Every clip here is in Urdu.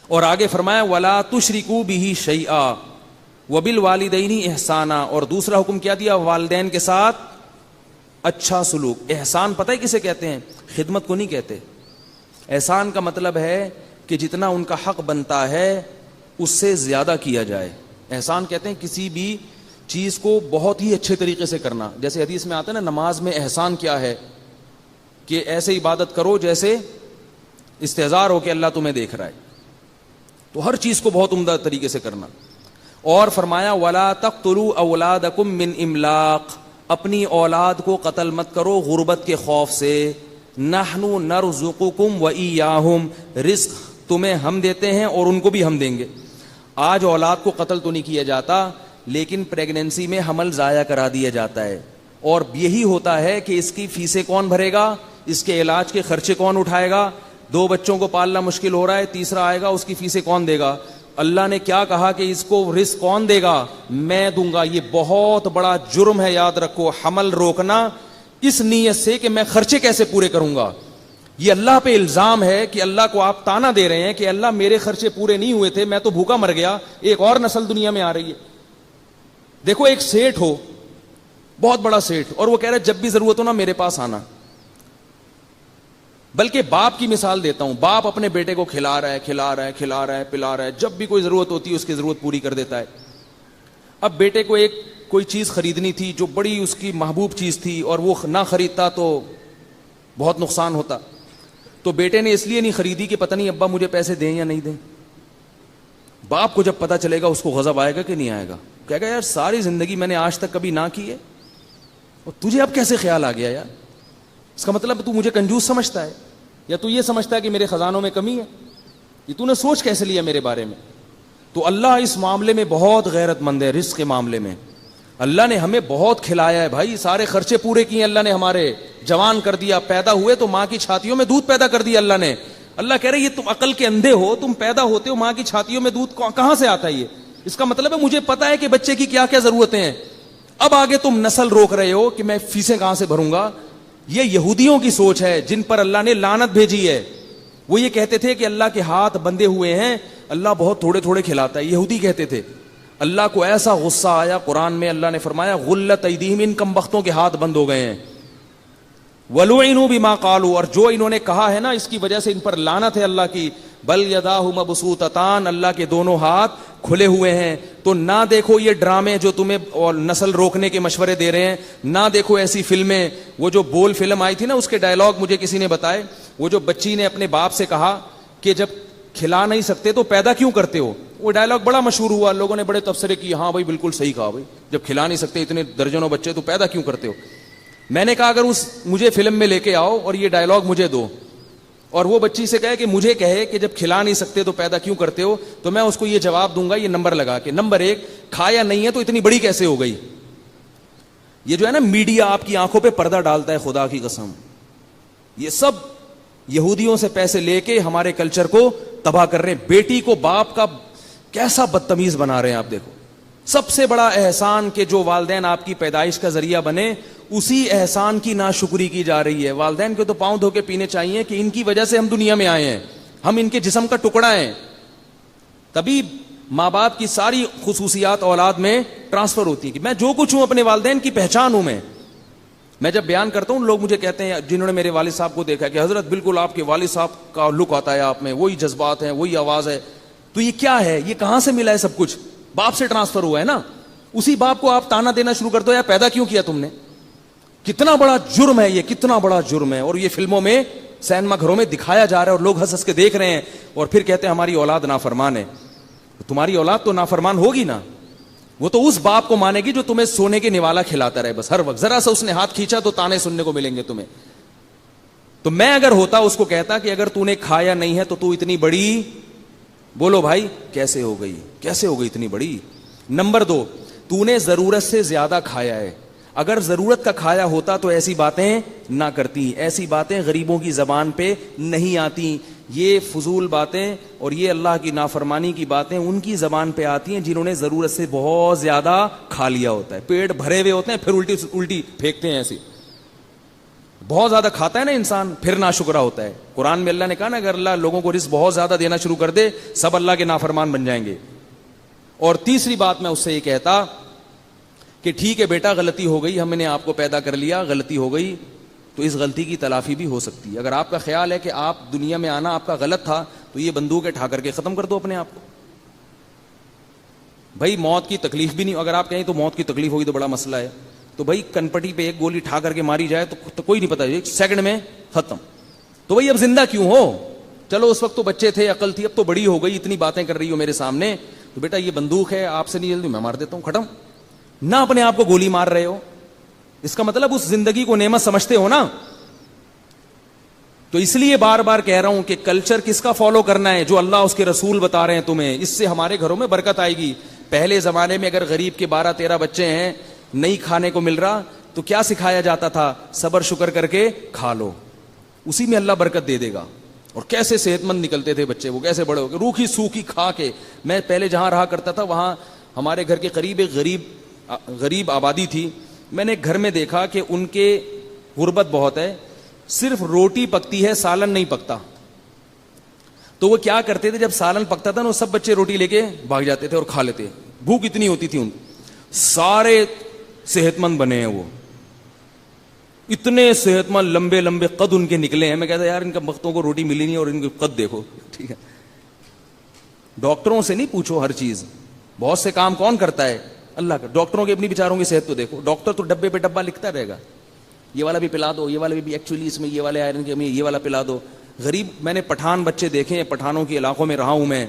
اور آگے فرمایا ولا تشرکوا بہ شیئا وبالوالدین احسانا، اور دوسرا حکم کیا دیا؟ والدین کے ساتھ اچھا سلوک. احسان پتہ ہے کسے کہتے ہیں؟ خدمت کو نہیں کہتے. احسان کا مطلب ہے کہ جتنا ان کا حق بنتا ہے اس سے زیادہ کیا جائے. احسان کہتے ہیں کسی بھی چیز کو بہت ہی اچھے طریقے سے کرنا. جیسے حدیث میں آتا ہے نا، نماز میں احسان کیا ہے کہ ایسے عبادت کرو جیسے استحضار ہو کہ اللہ تمہیں دیکھ رہا ہے. تو ہر چیز کو بہت عمدہ طریقے سے کرنا. اور فرمایا ولا تقتلوا اولادکم من املاق، اپنی اولاد کو قتل مت کرو غربت کے خوف سے. نحن نرزقکم وایاہم، رزق تمہیں ہم دیتے ہیں اور ان کو بھی ہم دیں گے. آج اولاد کو قتل تو نہیں کیا جاتا، لیکن پریگننسی میں حمل ضائع کرا دیا جاتا ہے. اور یہی ہوتا ہے کہ اس کی فیسیں کون بھرے گا، اس کے علاج کے خرچے کون اٹھائے گا. 2 بچوں کو پالنا مشکل ہو رہا ہے، تیسرا آئے گا، اس کی فیسیں کون دے گا؟ اللہ نے کیا کہا کہ اس کو رزق کون دے گا؟ میں دوں گا. یہ بہت بڑا جرم ہے، یاد رکھو. حمل روکنا اس نیت سے کہ میں خرچے کیسے پورے کروں گا. یہ اللہ پہ الزام ہے کہ اللہ کو آپ تانا دے رہے ہیں کہ اللہ میرے خرچے پورے نہیں ہوئے تھے، میں تو بھوکا مر گیا، ایک اور نسل دنیا میں آ رہی ہے. دیکھو ایک سیٹ ہو، بہت بڑا سیٹ، اور وہ کہہ رہا ہے جب بھی ضرورت ہو نا میرے پاس آنا. بلکہ باپ کی مثال دیتا ہوں. باپ اپنے بیٹے کو کھلا رہا ہے پلا رہا ہے، جب بھی کوئی ضرورت ہوتی ہے اس کی ضرورت پوری کر دیتا ہے. اب بیٹے کو ایک کوئی چیز خریدنی تھی جو بڑی اس کی محبوب چیز تھی، اور وہ نہ خریدتا تو بہت نقصان ہوتا. تو بیٹے نے اس لیے نہیں خریدی کہ پتہ نہیں ابا مجھے پیسے دیں یا نہیں دیں. باپ کو جب پتہ چلے گا اس کو غضب آئے گا کہ نہیں آئے گا؟ کہے گا یار ساری زندگی میں نے آج تک کبھی نہ کی ہے اور تجھے اب کیسے خیال آ گیا یار؟ اس کا مطلب تو مجھے کنجوس سمجھتا ہے، یا تو یہ سمجھتا ہے کہ میرے خزانوں میں کمی ہے. یہ تو نے سوچ کیسے لیا میرے بارے میں؟ تو اللہ اس معاملے میں بہت غیرت مند ہے. رزق کے معاملے میں اللہ نے ہمیں بہت کھلایا ہے بھائی، سارے خرچے پورے کیے اللہ نے. ہمارے جوان کر دیا، پیدا ہوئے تو ماں کی چھاتیوں میں دودھ پیدا کر دیا اللہ نے. اللہ کہہ رہے یہ تم عقل کے اندھے ہو، تم پیدا ہوتے ہو ماں کی چھاتیوں میں دودھ کہاں سے آتا ہے؟ یہ اس کا مطلب ہے مجھے پتا ہے کہ بچے کی کیا کیا ضرورتیں ہیں. اب آگے تم نسل روک رہے ہو کہ میں فیسیں کہاں سے بھروں گا. یہ یہودیوں کی سوچ ہے جن پر اللہ نے لعنت بھیجی ہے. وہ یہ کہتے تھے کہ اللہ کے ہاتھ بندے ہوئے ہیں، اللہ بہت تھوڑے تھوڑے کھلاتا ہے. یہودی کہتے تھے. اللہ کو ایسا غصہ آیا، قرآن میں اللہ نے فرمایا غلت ایدیہم، ان کم بختوں کے ہاتھ بند ہو گئے ہیں. وَلُعِنُوا بِمَا قَالُوا، اور جو انہوں نے کہا ہے نا اس کی وجہ سے ان پر لعنت ہے اللہ کی. بل یداہ مبسوطتان، اللہ کے دونوں ہاتھ کھلے ہوئے ہیں. تو نہ دیکھو یہ ڈرامے جو تمہیں اور نسل روکنے کے مشورے دے رہے ہیں، نہ دیکھو ایسی فلمیں. وہ جو بول فلم آئی تھی نا اس کے ڈائلاگ مجھے کسی نے بتائے. وہ جو بچی نے اپنے باپ سے کہا کہ جب کھلا نہیں سکتے تو پیدا کیوں کرتے ہو، وہ ڈائلاگ بڑا مشہور ہوا، لوگوں نے بڑے تبصرے کیے. ہاں بھائی بالکل صحیح کہا بھائی، جب کھلا نہیں سکتے اتنے درجنوں بچے تو پیدا کیوں کرتے ہو. میں نے کہا اگر مجھے فلم میں لے کے آؤ اور یہ ڈائلاگ مجھے دو، اور وہ بچی سے کہے کہ مجھے کہے کہ جب کھلا نہیں سکتے تو پیدا کیوں کرتے ہو، تو میں اس کو یہ جواب دوں گا یہ نمبر لگا کے. نمبر 1، کھایا نہیں ہے تو اتنی بڑی کیسے ہو گئی. یہ جو ہے نا میڈیا آپ کی آنکھوں پہ پردہ ڈالتا ہے، خدا کی قسم یہ سب یہودیوں سے پیسے لے کے ہمارے کلچر کو تباہ کر رہے ہیں. بیٹی کو باپ کا کیسا بدتمیز بنا رہے ہیں آپ دیکھو. سب سے بڑا احسان کہ جو والدین آپ کی پیدائش کا ذریعہ بنے، اسی احسان کی ناشکری کی جا رہی ہے. والدین کو تو پاؤں دھو کے پینے چاہیے کہ ان کی وجہ سے ہم دنیا میں آئے ہیں، ہم ان کے جسم کا ٹکڑا ہیں. تبھی ماں باپ کی ساری خصوصیات اولاد میں ٹرانسفر ہوتی ہے کہ میں جو کچھ ہوں اپنے والدین کی پہچان ہوں. میں جب بیان کرتا ہوں لوگ مجھے کہتے ہیں جنہوں نے میرے والد صاحب کو دیکھا کہ حضرت بالکل آپ کے والد صاحب کا لک آتا ہے آپ میں، وہی جذبات ہیں، وہی آواز ہے. تو یہ کیا ہے؟ یہ کہاں سے ملا ہے؟ سب کچھ باپ سے ٹرانسفر ہوا ہے نا. اسی باپ کو آپ تانا دینا شروع کر دو، یا پیدا کیوں کیا تم نے. کتنا بڑا جرم ہے یہ، کتنا بڑا جرم ہے. اور یہ فلموں میں سینما گھروں میں دکھایا جا رہا ہے اور لوگ ہنس ہنس کے دیکھ رہے ہیں، اور پھر کہتے ہیں ہماری اولاد نافرمان ہے. تمہاری اولاد تو نافرمان ہوگی نا، وہ تو اس باپ کو مانے گی جو تمہیں سونے کے نوالا کھلاتا رہے بس ہر وقت. ذرا سا اس نے ہاتھ کھینچا تو تانے سننے کو ملیں گے تمہیں. تو میں اگر ہوتا اس کو کہتا کہ اگر تو نے کھایا نہیں ہے تو تو اتنی بڑی، بولو بھائی کیسے ہو گئی، کیسے ہو گئی اتنی بڑی. نمبر 2، تو نے ضرورت سے زیادہ کھایا ہے. اگر ضرورت کا کھایا ہوتا تو ایسی باتیں نہ کرتی. ایسی باتیں غریبوں کی زبان پہ نہیں آتی. یہ فضول باتیں اور یہ اللہ کی نافرمانی کی باتیں ان کی زبان پہ آتی ہیں جنہوں نے ضرورت سے بہت زیادہ کھا لیا ہوتا ہے. پیٹ بھرے ہوئے ہوتے ہیں پھر الٹی الٹی پھینکتے ہیں ایسی. بہت زیادہ کھاتا ہے نا انسان پھر ناشکرا ہوتا ہے. قرآن میں اللہ نے کہا نا اگر اللہ لوگوں کو رزق بہت زیادہ دینا شروع کر دے سب اللہ کے نافرمان بن جائیں گے. اور تیسری بات میں اس سے یہ کہتا کہ ٹھیک ہے بیٹا غلطی ہو گئی, ہم نے آپ کو پیدا کر لیا, غلطی ہو گئی, تو اس غلطی کی تلافی بھی ہو سکتی ہے. اگر آپ کا خیال ہے کہ آپ دنیا میں آنا آپ کا غلط تھا تو یہ بندوق اٹھا کر کے ختم کر دو اپنے آپ کو. بھائی موت کی تکلیف بھی نہیں, اگر آپ کہیں تو موت کی تکلیف ہوگی تو بڑا مسئلہ ہے, تو بھائی کنپٹی پہ ایک گولی ٹھا کر کے ماری جائے تو کوئی نہیں پتا, ایک سیکنڈ میں ختم. تو بھائی اب زندہ کیوں ہو؟ چلو اس وقت تو بچے تھے, عقل تھی, اب تو بڑی ہو گئی, اتنی باتیں کر رہی ہو میرے سامنے, تو بیٹا یہ بندوق ہے, آپ سے نہیں جلدی میں مار دیتا ہوں, ختم. نہ اپنے آپ کو گولی مار رہے ہو, اس کا مطلب اس زندگی کو نعمت سمجھتے ہو نا. تو اس لیے بار بار کہہ رہا ہوں کہ کلچر کس کا فالو کرنا ہے؟ جو اللہ اس کے رسول بتا رہے ہیں تمہیں, اس سے ہمارے گھروں میں برکت آئے گی. پہلے زمانے میں اگر غریب کے 12-13 بچے ہیں, نہیں کھانے کو مل رہا, تو کیا سکھایا جاتا تھا؟ صبر شکر کر کے کھا لو, اسی میں اللہ برکت دے دے گا. اور کیسے صحت مند نکلتے تھے بچے, وہ کیسے بڑے ہو گئے روکھی سوکھی کھا کے. میں پہلے جہاں رہا کرتا تھا وہاں ہمارے گھر کے قریب ایک غریب آبادی تھی. میں نے گھر میں دیکھا کہ ان کے غربت بہت ہے, صرف روٹی پکتی ہے, سالن نہیں پکتا. تو وہ کیا کرتے تھے, جب سالن پکتا تھا نا سب بچے روٹی لے کے بھاگ جاتے تھے اور کھا لیتے. بھوک اتنی ہوتی تھی ان, سارے صحت مند بنے ہیں, وہ اتنے صحت مند, لمبے لمبے قد ان کے نکلے ہیں. میں کہتا یار ان کا وقتوں کو روٹی ملی نہیں اور ان کے قد دیکھو. ٹھیک ہے, ڈاکٹروں سے نہیں پوچھو ہر چیز, بہت سے کام کون کرتا ہے؟ اللہ کا. ڈاکٹروں کی اپنی بیچاروں کی صحت تو دیکھو. ڈاکٹر تو ڈبے پہ ڈبہ لکھتا رہے گا, یہ والا بھی پلا دو, یہ والا بھی ایکچولی اس میں یہ والے آئرن کی کمی, یہ والا پلا دو. غریب, میں نے پٹھان بچے دیکھے ہیں, پٹھانوں کے علاقوں میں رہا ہوں میں,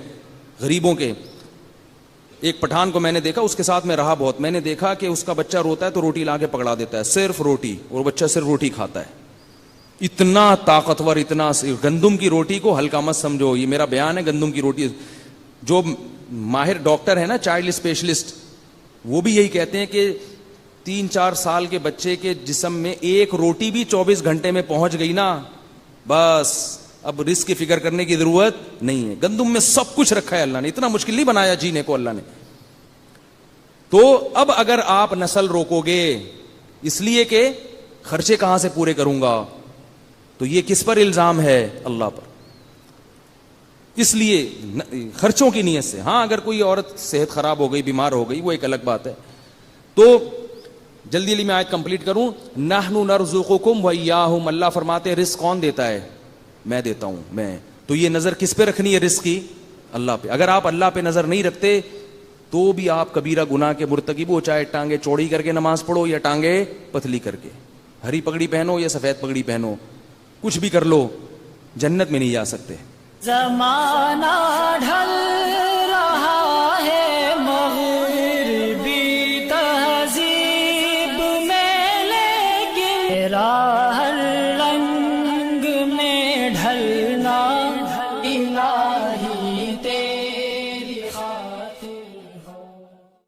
غریبوں کے. ایک پٹھان کو میں نے دیکھا, اس کے ساتھ میں رہا بہت, میں نے دیکھا کہ اس کا بچہ روتا ہے تو روٹی لا کے پکڑا دیتا ہے, صرف روٹی, اور بچہ صرف روٹی کھاتا ہے. اتنا طاقتور, اتنا. گندم کی روٹی کو ہلکا مت سمجھو, یہ میرا بیان ہے. گندم کی روٹی, جو ماہر ڈاکٹر ہے نا, چائلڈ اسپیشلسٹ, وہ بھی یہی کہتے ہیں کہ 3-4 سال کے بچے کے جسم میں ایک روٹی بھی 24 گھنٹے میں پہنچ گئی نا, بس اب رزق کی فکر کرنے کی ضرورت نہیں ہے. گندم میں سب کچھ رکھا ہے اللہ نے, اتنا مشکل نہیں بنایا جینے کو اللہ نے. تو اب اگر آپ نسل روکو گے اس لیے کہ خرچے کہاں سے پورے کروں گا, تو یہ کس پر الزام ہے؟ اللہ پر. اس لیے خرچوں کی نیت سے. ہاں اگر کوئی عورت صحت خراب ہو گئی, بیمار ہو گئی, وہ ایک الگ بات ہے. تو جلدی جلدی میں آیت کمپلیٹ کروں. نحن نرزقکم وإیاہم, اللہ فرماتے ہیں رزق کون دیتا ہے؟ میں دیتا ہوں, میں. تو یہ نظر کس پہ رکھنی ہے رزق کی؟ اللہ پہ. اگر آپ اللہ پہ نظر نہیں رکھتے تو بھی آپ کبیرہ گناہ کے مرتکب ہو, چاہے ٹانگیں چوڑی کر کے نماز پڑھو یا ٹانگیں پتلی کر کے, ہری پگڑی پہنو یا سفید پگڑی پہنو, کچھ بھی کر لو, جنت میں نہیں جا سکتے. زمانہ ڈھل رہا ہے مغربی تہذیب میں, لیکن راہ